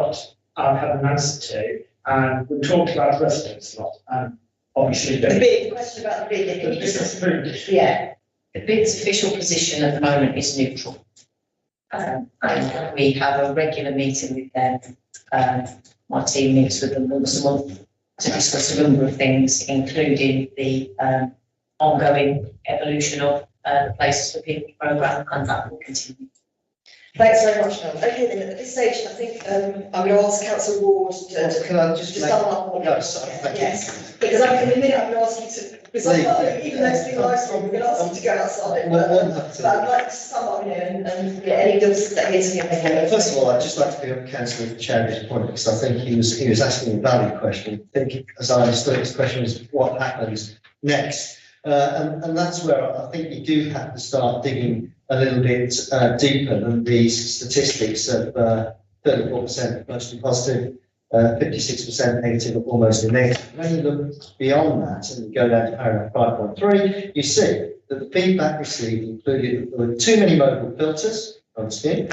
an answer to. And we talked about residents a lot, and obviously The question about the big, business improvement. yeah. The BID's official position at the moment is neutral. And we have a regular meeting with them. My team meets with them once a month to discuss a number of things, including the ongoing evolution of the Places for People programme, and that will continue. Thanks very much, Mel. Okay, then at this stage, I think I'm going to ask Councillor Ward to Can I just to make? sum up. what- No, sorry, thank you. Yes, because in a minute I'm going to ask you to, because I can't, even though it's been live streamed, we're going to ask you to go outside. Well, But have to. I'd like to sum up, and yeah, any bills that here to me. First of all, I'd just like to pick up Councillor Cherry's point, because I think he was asking a valid question. I think, as I understood, his question was what happens next? And that's where I think you do have to start digging a little bit deeper than these statistics of 34% mostly positive, 56% negative, or almost negative. When you look beyond that and you go down to paragraph 5.3, you see that the feedback received included that there were too many mobile filters on the scheme,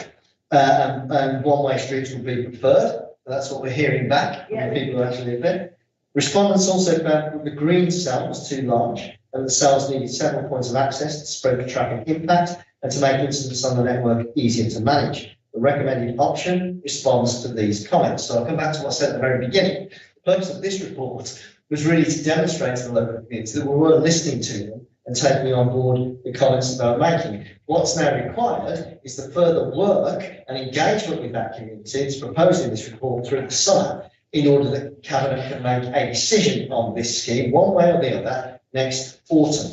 and one-way streets would be preferred. That's what we're hearing back from the people who actually live there. Respondents also found that the green cell was too large, and the cells needed several points of access to spread the traffic impact and to make incidents on the network easier to manage. The recommended option responds to these comments. So I'll come back to what I said at the very beginning. The purpose of this report was really to demonstrate to the local community that we were listening to them and taking on board the comments that they were making. What's now required is the further work and engagement with that community. It's proposed in this report through the summer in order that Cabinet can make a decision on this scheme, one way or the other, next autumn.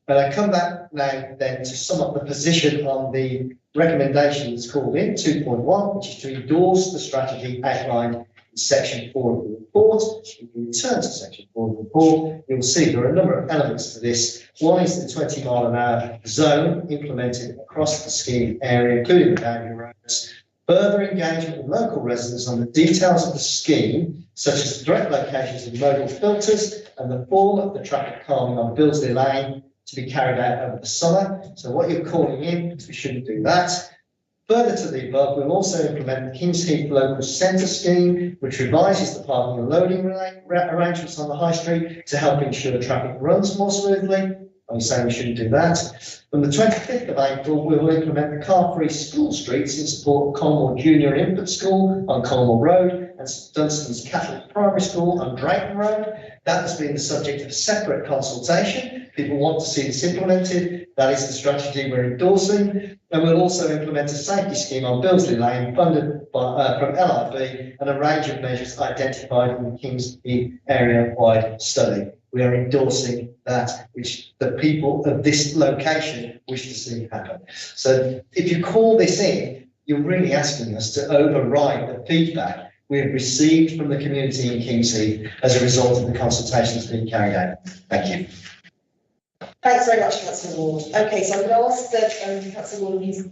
But I come back now then to sum up the position on the recommendation that's called in 2.1, which is to endorse the strategy outlined in section 4 of the report. If you return to section 4 of the report, you'll see there are a number of elements to this. One is the 20 mile an hour zone implemented across the scheme area, including the boundary roads. Further engagement with local residents on the details of the scheme, such as the direct locations of modal filters and the form of the traffic calming on Billesley Lane, to be carried out over the summer. So what you're calling in, because we shouldn't do that. Further to the above, we'll also implement the Kings Heath Local Centre Scheme, which revises the parking and loading arrangements on the High Street to help ensure traffic runs more smoothly. I'm saying we shouldn't do that. On the 25th of April, we will implement the car-free school streets in support of Colmore Junior Infant School on Colmore Road and Dunstan's Catholic Primary School on Drayton Road. That has been the subject of a separate consultation. People want to see this implemented. That is the strategy we're endorsing. And we'll also implement a safety scheme on Billesley Lane funded by, from LRB, and a range of measures identified in the Kings Heath area-wide study. We are endorsing that, which the people of this location wish to see happen. So if you call this in, you're really asking us to override the feedback we have received from the community in Kings Heath as a result of the consultations being carried out. Thank you. Thanks very much, Councillor Ward. Okay, so I'm going to ask that Councillor Ward needs the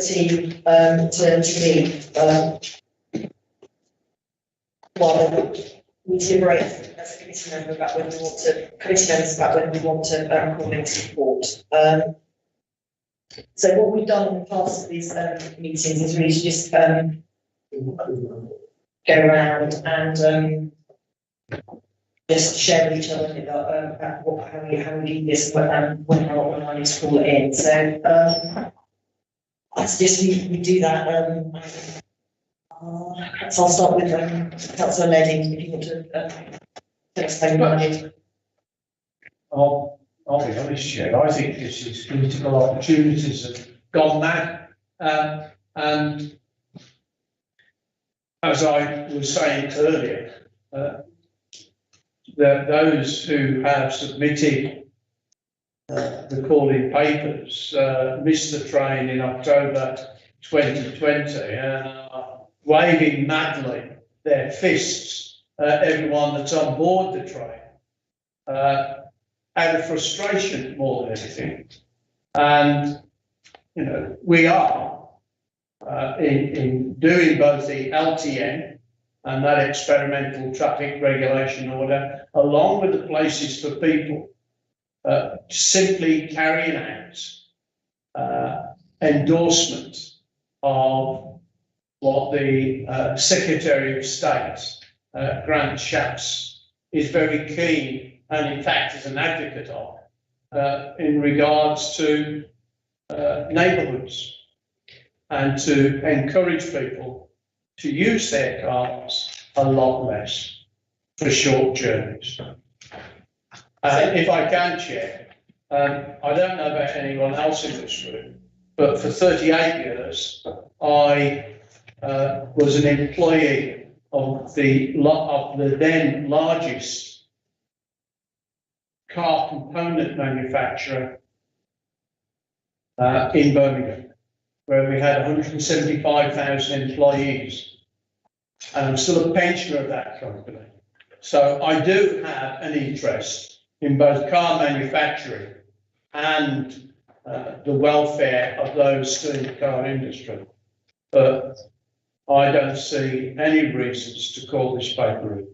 team to leave. While we deliberate as a committee member about whether we want to, committee members about whether we want to call into report. So what we've done in the past of these meetings is really just go around and just share with each other about how we do this and when I need to call it in. So I suggest we do that. Perhaps I'll start with Councillor Ledding, if you want to explain what I did. I'll be honest, Chair, I think this is political opportunities have gone mad. And as I was saying earlier, that those who have submitted the call-in papers missed the train in October 2020 and are waving madly their fists at everyone that's on board the train out of frustration more than anything. And, you know, we are in doing both the LTN and that experimental traffic regulation order, along with the Places for People, simply carrying out endorsement of what the Secretary of State, Grant Shapps, is very keen and in fact is an advocate of, in regards to neighbourhoods and to encourage people to use their cars a lot less for short journeys. If I can, Chair, I don't know about anyone else in this room, but for 38 years, I was an employee of the then largest car component manufacturer in Birmingham, where we had 175,000 employees. And I'm still a pensioner of that company. So I do have an interest in both car manufacturing and the welfare of those still in the car industry. But I don't see any reasons to call this paper in.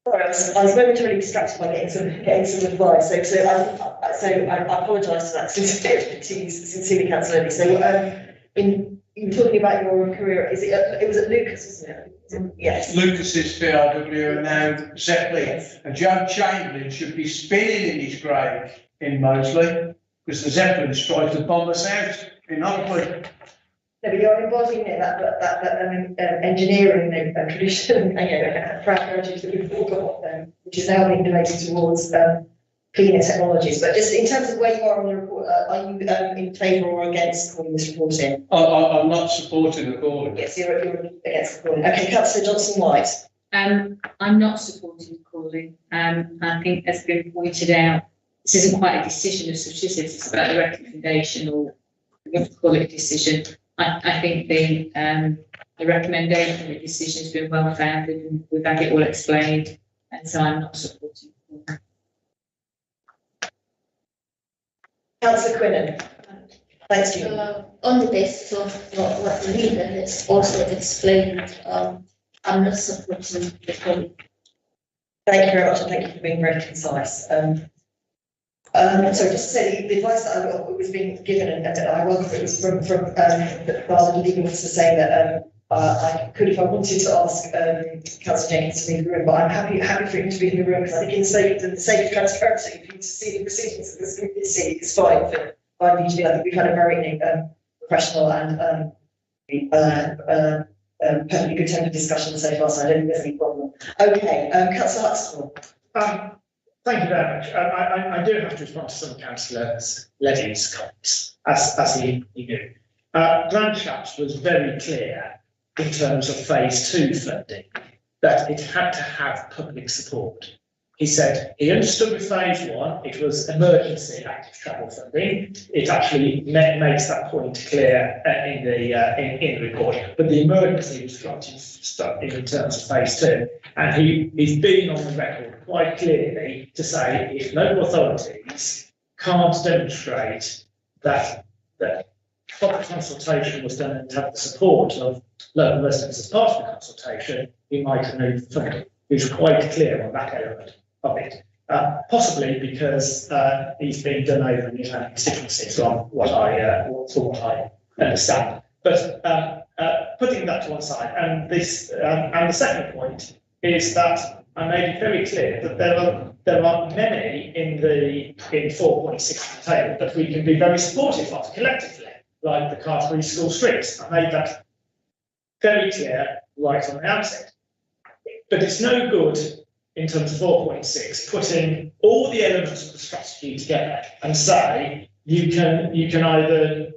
Sorry, I was momentarily distracted by getting some advice, so I apologise for that sincerely, Councillor Levy. So, you were talking about your career, it was at Lucas, wasn't it? Yes. Lucas's PRW and now Zeppelin. And Joe Chamberlain should be spinning in his grave in Moseley because the Zeppelins tried to bomb us out in Oakley. No, but you're embodying that engineering tradition, heritage that we've all got, which is now being donated towards cleaner technologies. But just in terms of where you are on the report, are you in favour or against calling this report in? I'm not supporting the calling. Yes, you're against the calling. Okay, Councillor Johnson-White. I'm not supporting the calling. I think, as been pointed out, this isn't quite a decision as such, is it? It's about a recommendation, or we have to call it a decision. I think the recommendation, the decision has been well founded, and we've had it all explained, and so I'm not supporting it. Councillor Quinnan. Thanks, Julie. On the basis of what the leader has also explained, I'm not supporting the calling. Thank you very much, and thank you for being very concise. So just to say, the advice that I got was being given, and I welcome it, was from rather legal officer saying that I could, if I wanted to ask Councillor Jenkins to leave the room, but I'm happy for him to be in the room, because I think in the sake of transparency, for you to see the proceedings of this committee, it's fine for me to be. I think we've had a very professional and perfectly good tempered discussion so far, so I don't think there's any problem. Okay, Councillor Huxtable. Thank you very much. I do have to respond to some of Councillor Levy's comments, as he knew. Grant Shapps was very clear in terms of phase 2 funding that it had to have public support. He said he understood with phase 1 it was emergency active travel funding. It actually makes that point clear in the report. But the emergency was struck in terms of phase 2, and he's been on the record quite clearly to say if local authorities can't demonstrate that proper consultation was done and have the support of local residents as part of the consultation, he might remove the funding. He was quite clear on that element of it. Possibly because he's been done over in his own constituency from what I understand. But putting that to one side, and the second point is that I made it very clear that there are many in 4.6 of the table that we can be very supportive of collectively, like the Cartwright School Streets. I made that very clear right on the outset. But it's no good in terms of 4.6 putting all the elements of the strategy together and say you can either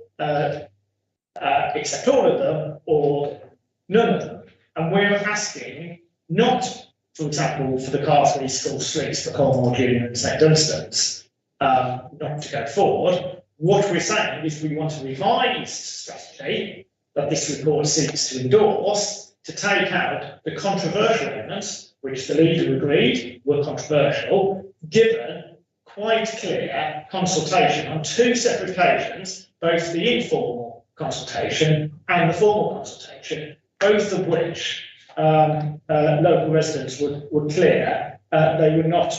accept all of them or none of them. And we're asking not, for example, for the Cartwright School Streets, for Colmore Junior and St Dunstan's, not to go forward. What we're saying is we want a revised strategy that this report seeks to endorse to take out the controversial elements, which the leader agreed were controversial, given quite clear consultation on 2 separate occasions, both the informal consultation and the formal consultation, both of which local residents were clear they were not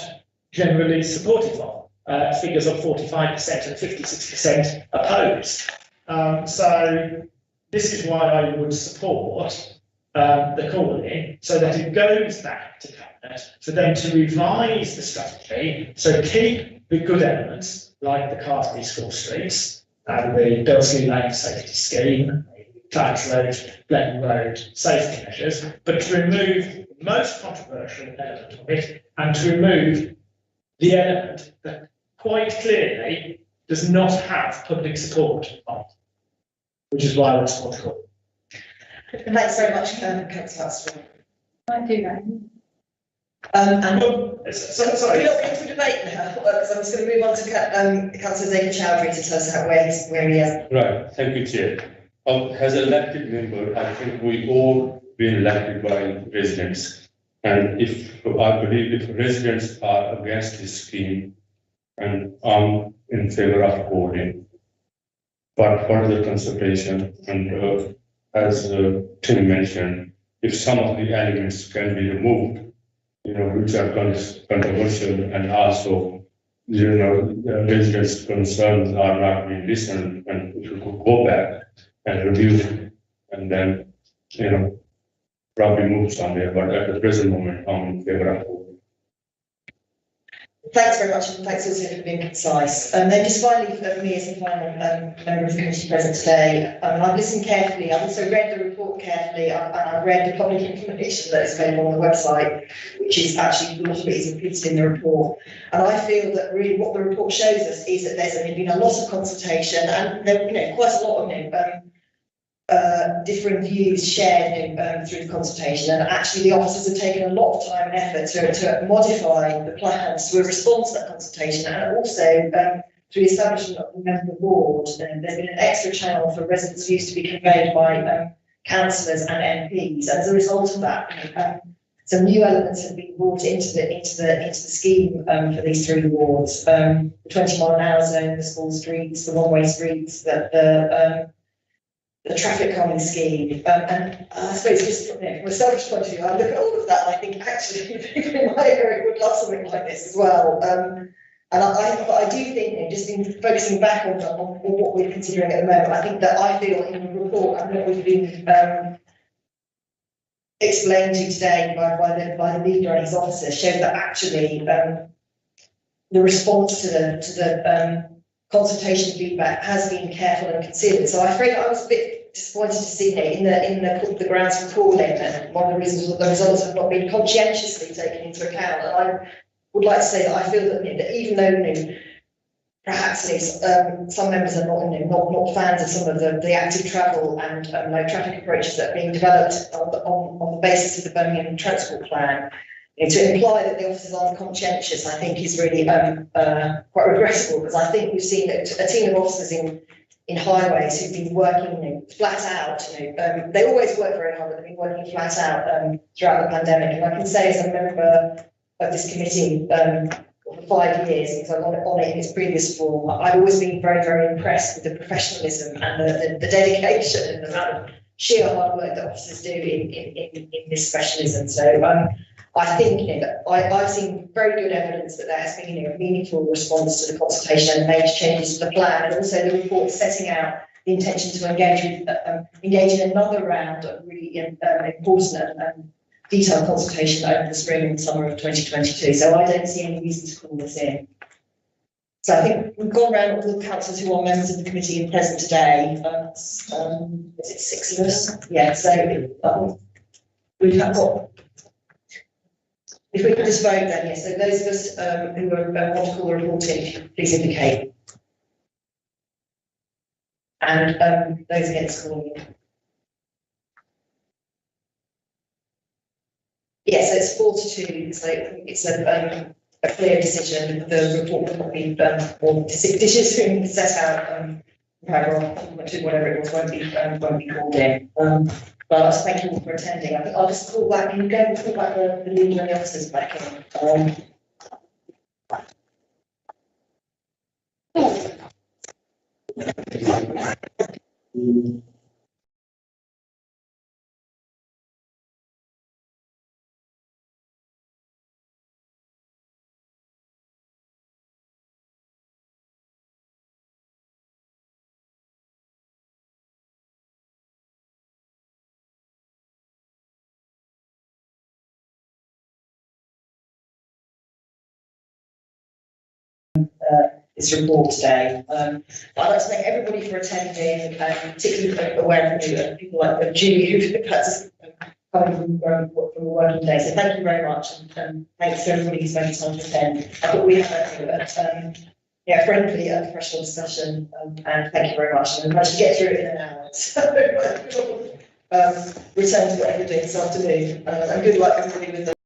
generally supportive of. Figures of 45% and 56% opposed. So this is why I would support the calling, so that it goes back to Cabinet for them to revise the strategy, so keep the good elements, like the Cartby School Streets, and the Bilsley Lane Safety Scheme, Clarence Road, Glen Road safety measures, but to remove the most controversial element of it, and to remove the element that quite clearly does not have public support on, which is why I would support the call. Thanks very much, Councillor Astor. I do that. And Sorry. we're not going to debate now, because I'm just going to move on to Councillor Zaid Chowdhury to tell us where he is. Right, thank you, Chair. As an elected member, I think we all been elected by residents. And I believe if residents are against this scheme, and I'm in favor of voting, but further consultation, and as Tim mentioned, if some of the elements can be removed, which are controversial, and also, residents' concerns are not being listened, and if we could go back and review it, and then, probably move somewhere, but at the present moment, I'm in favor of voting. Thanks very much, and thanks also for being concise. Then just finally, for me as the final member of the committee present today, I've listened carefully. I've also read the report carefully, and I've read the public information that is available on the website, which is actually, a lot of it is included in the report. And I feel that really what the report shows us is that there's been a lot of consultation, and there, quite a lot of different views shared through the consultation, and actually the officers have taken a lot of time and effort to modify the plans to respond to that consultation, and also through the establishment of the member board, and there's been an extra channel for residents' views to be conveyed by councillors and MPs. As a result of that, some new elements have been brought into the scheme for these three wards: the 20-mile-an-hour zone, the school streets, the one-way streets, the traffic calming scheme, and I suppose just from a selfish point of view, I look at all of that and I think actually people in my area would love something like this as well. And I do think, just in focusing back on what we're considering at the moment, I think that I feel in the report and what we've been explained to today by the leader and his officers shows that actually the response to the consultation feedback has been careful and considered. So I'm afraid I was a bit disappointed to see in the grounds for calling, and one of the reasons that the results have not been conscientiously taken into account. And I would like to say that I feel that even though perhaps some members are not fans of some of the active travel and low traffic approaches that are being developed on the basis of the Birmingham Transport Plan, to imply that the officers aren't conscientious, I think is really quite regrettable, because I think we've seen a team of officers in highways who've been working flat out. They always work very hard, but they've been working flat out throughout the pandemic. And I can say, as a member of this committee for 5 years, because I got on it in its previous form, I've always been very, very impressed with the professionalism and the dedication and the amount of sheer hard work that officers do in this specialism. So I think I've seen very good evidence that there has been a meaningful response to the consultation and major changes to the plan, and also the report setting out the intention to engage in another round of really important and detailed consultation over the spring and summer of 2022. So I don't see any reason to call this in. So I think we've gone around all the councillors who are members of the committee and present today. Is it 6 of us? Yeah. So we've got. If we could just vote then, yes. So those of us who want to call the report in, please indicate. And those against calling in. Yes, it's 4-2. So it's a clear decision. The report will not be or decision set out paragraph 2, whatever it was, won't be called in. But thank you all for attending. I think I'll just call back, and again, call back the leader and the officers back in. this report today. I'd like to thank everybody for attending, particularly aware of people like Julie who've had to come from a working day. So thank you very much, and thanks to everybody who's spent time to attend. I thought we had a friendly and professional discussion, and thank you very much. And I managed to get through it in an hour. So return to what we're doing this afternoon, and good luck everybody with the